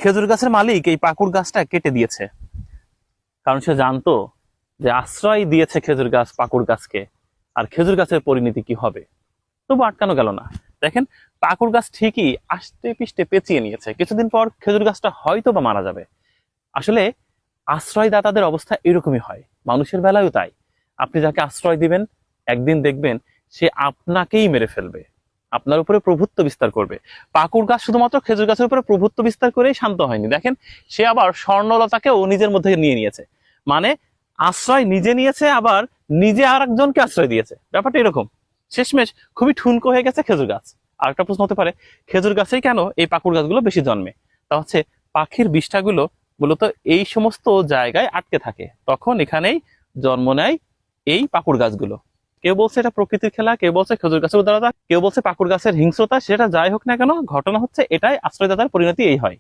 খেজুর গাছের মালিক এই পাকুড় গাছটা কেটে দিয়েছে, কারণ সে জানতো যে আশ্রয় দিয়েছে খেজুর গাছ পাকুড় গাছকে, আর খেজুর গাছের পরিণতি কি হবে। তবু আটকানো গেল না। দেখেন, পাকুড় গাছ ঠিকই আষ্টে পিষ্টে পেঁচিয়ে নিয়েছে। কিছুদিন পর খেজুর গাছটা হয়তো বা মারা যাবে। আসলে আশ্রয়দাতাদের অবস্থা এরকমই হয়, মানুষের বেলায়ও তাই। আপনি যাকে আশ্রয় দিবেন, একদিন দেখবেন সে আপনাকেই মেরে ফেলবে, আপনার উপরে প্রভুত্ব বিস্তার করবে। পাকুড় গাছ শুধুমাত্র খেজুর গাছের উপরে প্রভুত্ব বিস্তার করেই শান্ত হয়নি। দেখেন, সে আবার স্বর্ণলতাকেও নিজের মধ্যে নিয়ে নিয়েছে। মানে আশ্রয় নিজে নিয়েছে, আবার নিজে আর একজনকে আশ্রয় দিয়েছে। ব্যাপারটা এরকম। শেষমেশ খুবই ঠুনকো হয়ে গেছে খেজুর গাছ। আর একটা প্রশ্ন হতে পারে, খেজুর গাছেই কেন এই পাকুড় গাছগুলো বেশি জন্মে? তা হচ্ছে, পাখির বিষ্ঠাগুলো মূলত এই সমস্ত জায়গায় আটকে থাকে, তখন এখানেই জন্ম নেয় এই পাকুড় গাছগুলো। কেউ বলছে এটা প্রকৃতির খেলা, কেউ বলছে খেজুর গাছের উদারতা, কেউ বলছে পাকুড় গাছের হিংস্রতা। সেটা যাই হোক না কেন, ঘটনা হচ্ছে এটাই, আশ্রয়দাতার পরিণতি এই হয়।